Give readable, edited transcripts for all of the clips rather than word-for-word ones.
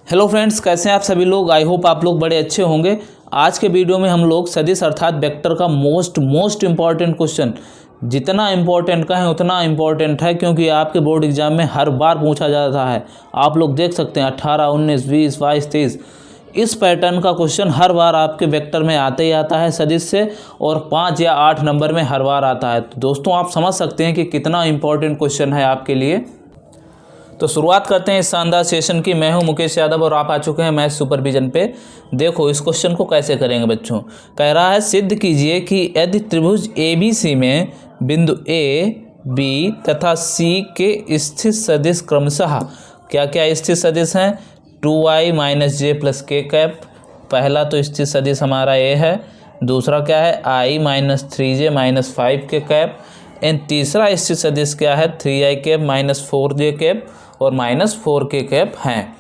Hello friends, कैसे हैं आप सभी लोग। आई होप आप लोग बड़े अच्छे होंगे। आज के वीडियो में हम लोग सदिश अर्थात वेक्टर का मोस्ट इम्पॉर्टेंट क्वेश्चन, जितना इम्पोर्टेंट का है उतना इम्पोर्टेंट है, क्योंकि आपके बोर्ड एग्जाम में हर बार पूछा जाता है। आप लोग देख सकते हैं 18, 19, 20, 22, 23 इस पैटर्न का क्वेश्चन हर बार आपके वेक्टर में आते ही आता है सदिश से, और 5 या 8 नंबर में हर बार आता है। तो दोस्तों आप समझ सकते हैं कि कितना इम्पोर्टेंट क्वेश्चन है आपके लिए। तो शुरुआत करते हैं इस शानदार सेशन की। मैं हूं मुकेश यादव और आप आ चुके हैं मैथ सुपरविजन पे। देखो इस क्वेश्चन को कैसे करेंगे बच्चों। कह रहा है सिद्ध कीजिए कि यदि त्रिभुज ABC में बिंदु A, B तथा C के स्थित सदिश क्रमशः क्या क्या स्थित सदिश हैं, 2i माइनस जे प्लस के कैप। पहला तो स्थित सदिश हमारा A है, दूसरा क्या है i माइनस 3j माइनस 5 के कैप, एंड तीसरा स्थित सदिश क्या है 3i cap minus 4j cap और माइनस 4k कैप हैं।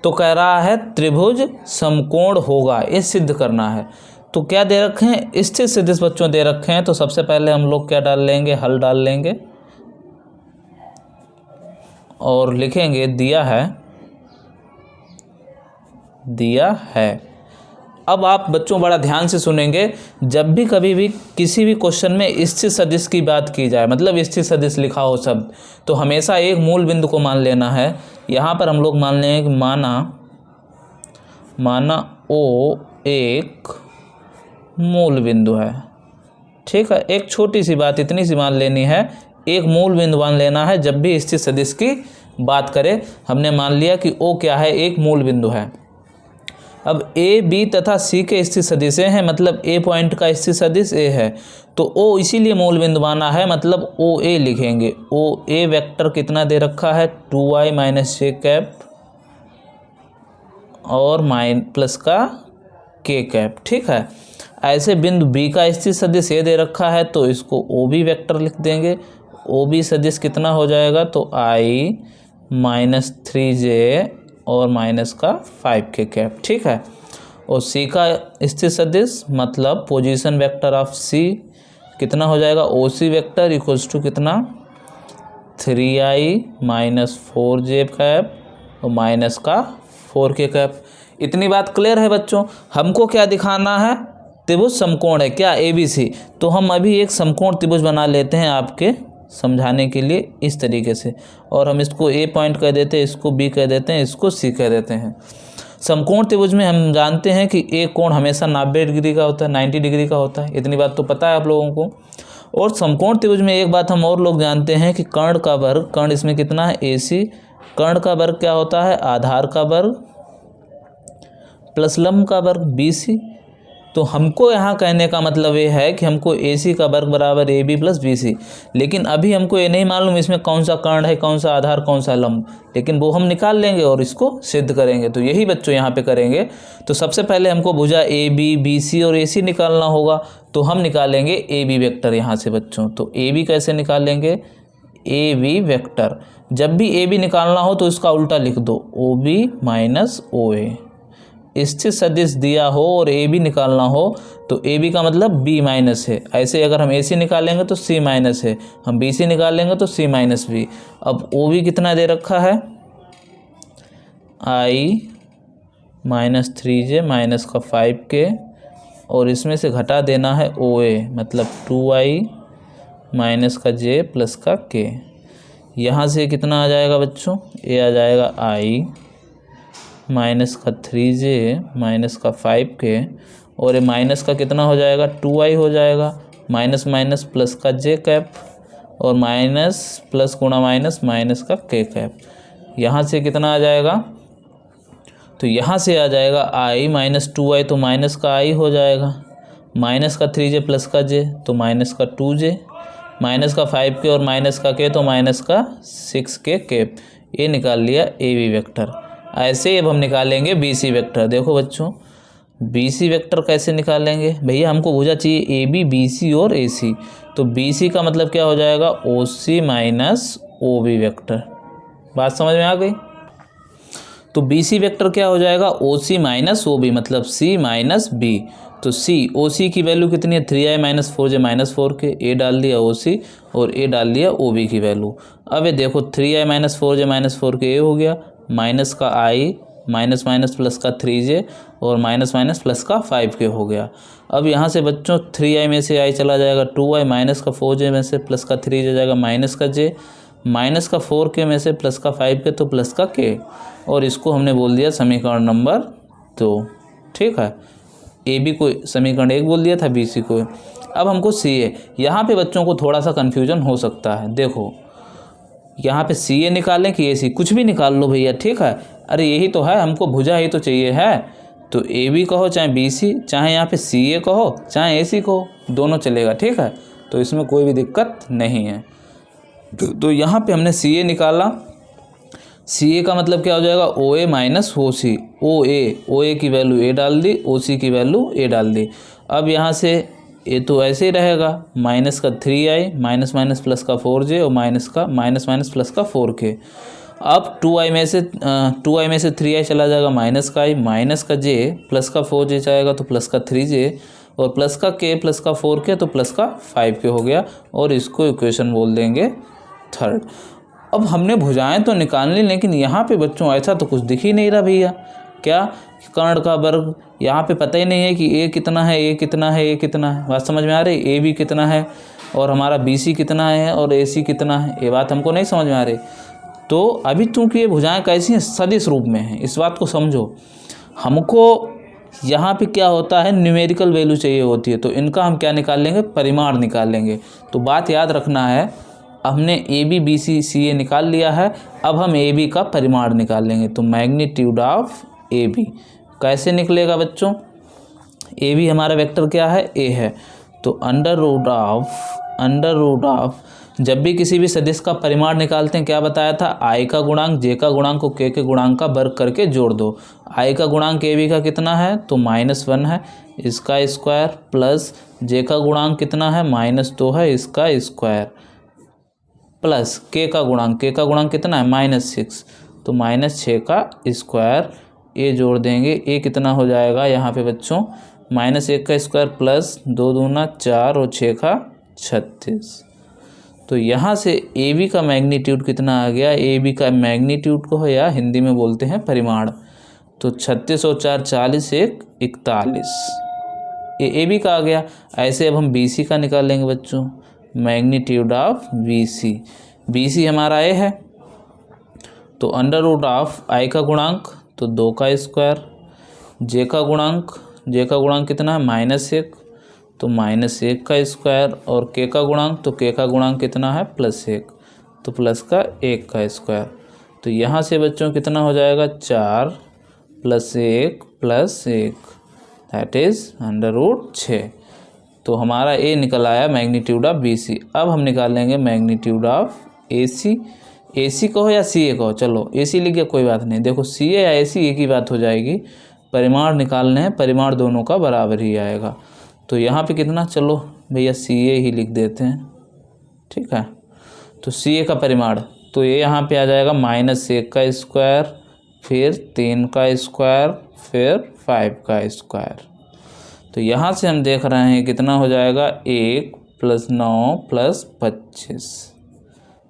तो कह रहा है त्रिभुज समकोण होगा, ये सिद्ध करना है। तो क्या दे रखे हैं, स्थित सदिश बच्चों दे रखे हैं। तो सबसे पहले हम लोग क्या डाल लेंगे, हल डाल लेंगे और लिखेंगे दिया है। अब आप बच्चों बड़ा ध्यान से सुनेंगे। जब भी कभी भी किसी भी क्वेश्चन में स्थित सदिश की बात की जाए, मतलब स्थित सदिश लिखा हो शब्द, तो हमेशा एक मूल बिंदु को मान लेना है। यहाँ पर हम लोग मान लेंगे कि माना O एक मूल बिंदु है। ठीक है, एक छोटी सी बात इतनी सी मान लेनी है, एक मूल बिंदु मान लेना है। जब भी स्थित सदिश की बात करें, हमने मान लिया कि O क्या है, एक मूल बिंदु है। अब A, B तथा C के स्थित सदिश हैं, मतलब A पॉइंट का स्थित सदिश A है, तो O इसीलिए मूल बिंदु माना है, मतलब OA लिखेंगे। OA वेक्टर कितना दे रखा है, 2i माइनस जे कैप और प्लस का k कैप। ठीक है, ऐसे बिंदु B का स्थित सदिश A दे रखा है, तो इसको OB वेक्टर लिख देंगे। OB सदिश कितना हो जाएगा, तो i माइनस 3j और माइनस का 5k कैप। ठीक है, और C का स्थित सदिश मतलब पोजीशन वेक्टर ऑफ C कितना हो जाएगा, OC वेक्टर इक्वल्स टू कितना 3i माइनस 4j कैप और माइनस का 4k कैप। इतनी बात क्लियर है बच्चों। हमको क्या दिखाना है, त्रिभुज समकोण है क्या ABC। तो हम अभी एक समकोण त्रिभुज बना लेते हैं आपके समझाने के लिए इस तरीके से, और हम इसको A पॉइंट कह देते हैं, इसको B कह देते हैं, इसको C कह देते हैं। समकोण त्रिभुज में हम जानते हैं कि एक कोण हमेशा 90 डिग्री का होता है, 90 डिग्री का होता है। इतनी बात तो पता है आप लोगों को। और समकोण त्रिभुज में एक बात हम और लोग जानते हैं कि कर्ण का वर्ग, कर्ण इसमें कितना है AC, कर्ण का वर्ग क्या होता है, आधार का वर्ग प्लस लंब का वर्ग BC। तो हमको यहाँ कहने का मतलब ये है कि हमको AC का वर्ग बराबर AB प्लस BC, लेकिन अभी हमको ये नहीं मालूम इसमें कौन सा कर्ण है, कौन सा आधार, कौन सा लंब, लेकिन वो हम निकाल लेंगे और इसको सिद्ध करेंगे। तो यही बच्चों यहाँ पे करेंगे। तो सबसे पहले हमको भुजा AB, BC और AC निकालना होगा, तो हम निकालेंगे AB वेक्टर यहाँ से बच्चों। तो AB कैसे निकालेंगे, AB वेक्टर। जब भी AB निकालना हो तो इसका उल्टा लिख दो, OB माइनस OA। स्थित सदिश दिया हो और AB निकालना हो तो AB का मतलब B माइनस है। ऐसे अगर हम AC निकालेंगे तो C माइनस है, हम BC निकालेंगे तो C माइनस B। अब OB कितना दे रखा है, i माइनस 3j माइनस का 5k, और इसमें से घटा देना है OA, मतलब 2i माइनस का j प्लस का k। यहाँ से कितना आ जाएगा बच्चों, ये आ जाएगा i माइनस का 3j माइनस का 5k, और ये माइनस का कितना हो जाएगा 2i हो जाएगा, माइनस माइनस प्लस का j कैप और माइनस प्लस गुणा माइनस माइनस का k कैप। यहाँ से कितना आ जाएगा, तो यहाँ से आ जाएगा i माइनस 2i, तो माइनस का i हो जाएगा, माइनस का 3j प्लस का j तो माइनस का 2j, माइनस का 5k और माइनस का k तो माइनस का 6k कैप। ये निकाल लिया AB वेक्टर। ऐसे अब हम निकालेंगे BC वेक्टर। देखो बच्चों BC वेक्टर कैसे निकालेंगे, भैया हमको भुजा चाहिए AB, BC और AC। तो BC का मतलब क्या हो जाएगा, OC माइनस OB वेक्टर। बात समझ में आ गई। तो BC वेक्टर क्या हो जाएगा, OC माइनस OB, मतलब C माइनस B। तो OC की वैल्यू कितनी है, 3i minus 4j minus 4k। ए डाल दिया OC और ए डाल दिया OB की वैल्यू। अब ये देखो 3i minus 4j minus 4k ए हो गया, माइनस का i माइनस माइनस प्लस का 3j और माइनस माइनस प्लस का 5k हो गया। अब यहाँ से बच्चों 3i में से i चला जाएगा 2i, माइनस का 4j में से प्लस का 3j जाएगा माइनस का j, माइनस का 4k में से प्लस का 5k तो प्लस का k, और इसको हमने बोल दिया समीकरण नंबर 2। ठीक है, ए बी को समीकरण 1 बोल दिया था, बी सी को। अब हमको सी ए, यहाँ पे बच्चों को थोड़ा सा कन्फ्यूजन हो सकता है। देखो यहाँ पे सी ए निकालें कि ए सी, कुछ भी निकाल लो भैया। ठीक है, अरे यही तो है, हमको भुजा ही तो चाहिए है। तो ए बी कहो चाहे बी सी, चाहे यहाँ पे सी ए कहो चाहे ए सी कहो, दोनों चलेगा। ठीक है, तो इसमें कोई भी दिक्कत नहीं है। तो यहाँ पे हमने सी ए निकाला। सी ए का मतलब क्या हो जाएगा, ओ ए माइनस ओ सी। ओ ए की वैल्यू ए डाल दी, ओ सी की वैल्यू ए डाल दी। अब यहाँ से ए तो ऐसे ही रहेगा, माइनस का 3i, माइनस माइनस प्लस का 4j और माइनस माइनस प्लस का 4k। अब 2i में से 3i चला जाएगा, माइनस का i, माइनस का j प्लस का 4j जाएगा तो प्लस का 3j, और प्लस का k प्लस का 4k तो प्लस का 5k हो गया, और इसको इक्वेशन बोल देंगे 3rd। अब हमने भुजाएं तो निकाल ली, लेकिन यहाँ पे बच्चों ऐसा तो कुछ दिख ही नहीं रहा भैया। क्या, कर्ण का वर्ग, यहाँ पे पता ही नहीं है कि ए कितना है, ए कितना है, ए कितना है। बात समझ में आ रही, ए बी कितना है और हमारा बी सी कितना है और ए सी कितना है, ये बात हमको नहीं समझ में आ रही। तो अभी चूँकि ये भुजाएं कैसी हैं, सदिश रूप में हैं, इस बात को समझो। हमको यहाँ पे क्या होता है, न्यूमेरिकल वैल्यू चाहिए होती है, तो इनका हम क्या निकाल लेंगे, परिमाण निकाल लेंगे। तो बात याद रखना है, हमने ए बी बी सी सी ए निकाल लिया है, अब हम ए बी का परिमाण निकाल लेंगे। तो मैग्नीट्यूड ऑफ ए बी कैसे निकलेगा बच्चों, ए बी हमारा वेक्टर क्या है, ए है, तो अंडर रूट ऑफ जब भी किसी भी सदिश का परिमाण निकालते हैं क्या बताया था, आई का गुणांक जे का गुणांक को के गुणांक का वर्ग करके जोड़ दो। आई का गुणांक ए बी का कितना है, तो -1 है, इसका स्क्वायर, प्लस जे का गुणांक कितना है, -2 है, इसका स्क्वायर, प्लस के का गुणांक कितना है, -6, तो -6 का स्क्वायर, ए जोड़ देंगे, ए कितना हो जाएगा यहाँ पे बच्चों, -1 का स्क्वायर प्लस 2 दूना 4 और 6 का 36। तो यहाँ से ए बी का मैग्नीट्यूड कितना आ गया, ए बी का मैग्नीट्यूड को या हिंदी में बोलते हैं परिमाण, तो 36 और 4 40, 1 41, ए बी का आ गया। ऐसे अब हम बी सी का निकाल लेंगे बच्चों, मैग्नीट्यूड ऑफ बी सी हमारा ए है, तो अंडर रूट ऑफ आई का गुणांक तो 2 का स्क्वायर, जे का गुणांक कितना है, -1, तो -1 का स्क्वायर, और के का गुणांक तो के का गुणांक कितना है, +1, तो प्लस का 1 का स्क्वायर। तो यहाँ से बच्चों कितना हो जाएगा, 4 + 1 + 1 दैट इज़ √6। तो हमारा ए निकल आया मैग्नीट्यूड ऑफ बी सी। अब हम निकाल लेंगे मैग्नीट्यूड ऑफ ए सी कहो या सी ए कहो, चलो ए सी लिख गया कोई बात नहीं। देखो सी ए या ए सी एक ही बात हो जाएगी, परिमाण निकालने हैं, परिमाण दोनों का बराबर ही आएगा। तो यहाँ पे कितना, चलो भैया सी ए ही लिख देते हैं, ठीक है। तो सी ए का परिमाण, तो ये यहाँ पे आ जाएगा -1 का स्क्वायर, फिर 3 का स्क्वायर, फिर 5 का स्क्वायर। तो यहाँ से हम देख रहे हैं कितना हो जाएगा, 1 + 9 + 25,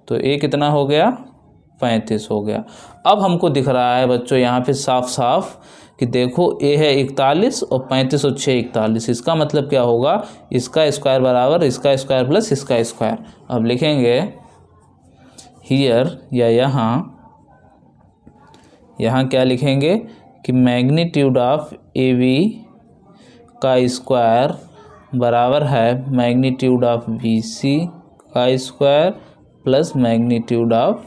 तो ए कितना हो गया, 35 हो गया। अब हमको दिख रहा है बच्चों यहाँ पे साफ साफ कि देखो ए है 41 और 35 और 6 41, इसका मतलब क्या होगा, इसका स्क्वायर बराबर इसका स्क्वायर प्लस इसका स्क्वायर। अब लिखेंगे हियर या यहाँ क्या लिखेंगे कि मैग्नीट्यूड ऑफ ए बी का स्क्वायर बराबर है मैग्नीट्यूड ऑफ बी सी का स्क्वायर प्लस मैग्नीट्यूड ऑफ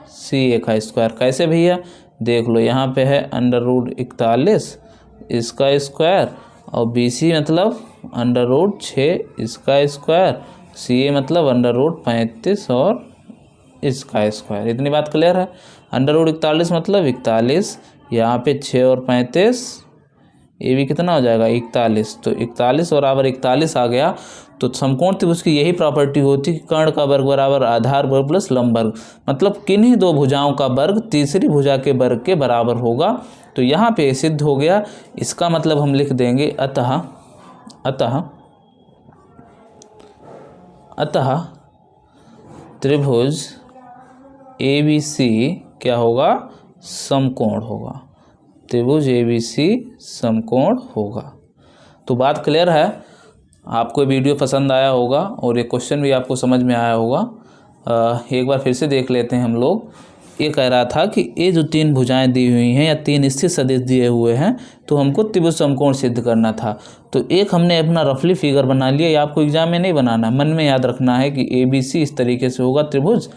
सी ए का स्क्वायर। कैसे भैया, देख लो यहाँ पे है √41 इसका स्क्वायर, और बी सी मतलब √6 इसका स्क्वायर, सी ए मतलब √35 और इसका स्क्वायर। इतनी बात क्लियर है। √41 मतलब 41, यहाँ पे 6 और 35, ये भी कितना हो जाएगा 41, तो 41 और बराबर 41 आ गया। तो समकोण त्रिभुज की यही प्रॉपर्टी होती है कि कर्ण का वर्ग बराबर आधार वर्ग प्लस लंब वर्ग, मतलब किन्हीं दो भुजाओं का वर्ग तीसरी भुजा के वर्ग के बराबर होगा। तो यहाँ पे सिद्ध हो गया। इसका मतलब हम लिख देंगे अतः त्रिभुज ABC क्या होगा, समकोण होगा। त्रिभुज ABC समकोण होगा। तो बात क्लियर है, आपको वीडियो पसंद आया होगा और ये क्वेश्चन भी आपको समझ में आया होगा। एक बार फिर से देख लेते हैं हम लोग। ये कह रहा था कि ये जो 3 भुजाएं दी हुई हैं या 3 स्थिर सदिश दिए हुए हैं, तो हमको त्रिभुज समकोण सिद्ध करना था। तो एक हमने अपना रफली फिगर बना लिया, ये आपको एग्जाम में नहीं बनाना, मन में याद रखना है कि ABC इस तरीके से होगा त्रिभुज,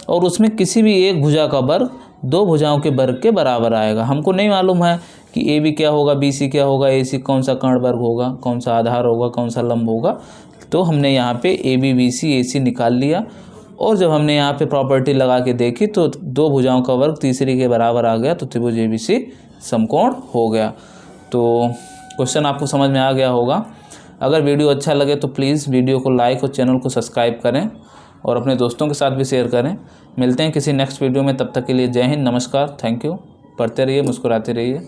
और उसमें किसी भी एक भुजा का वर्ग 2 भुजाओं के वर्ग के बराबर आएगा। हमको नहीं मालूम है कि AB क्या होगा, BC क्या होगा, AC कौन सा कर्ण वर्ग होगा, कौन सा आधार होगा, कौन सा लंब होगा। तो हमने यहाँ पे AB BC AC निकाल लिया, और जब हमने यहाँ पे प्रॉपर्टी लगा के देखी तो 2 भुजाओं का वर्ग तीसरी के बराबर आ गया, तो त्रिभुज ABC समकोण हो गया। तो क्वेश्चन आपको समझ में आ गया होगा। अगर वीडियो अच्छा लगे तो प्लीज़ वीडियो को लाइक और चैनल को सब्सक्राइब करें और अपने दोस्तों के साथ भी शेयर करें। मिलते हैं किसी नेक्स्ट वीडियो में, तब तक के लिए जय हिंद, नमस्कार, थैंक यू। पढ़ते रहिए, मुस्कुराते रहिए।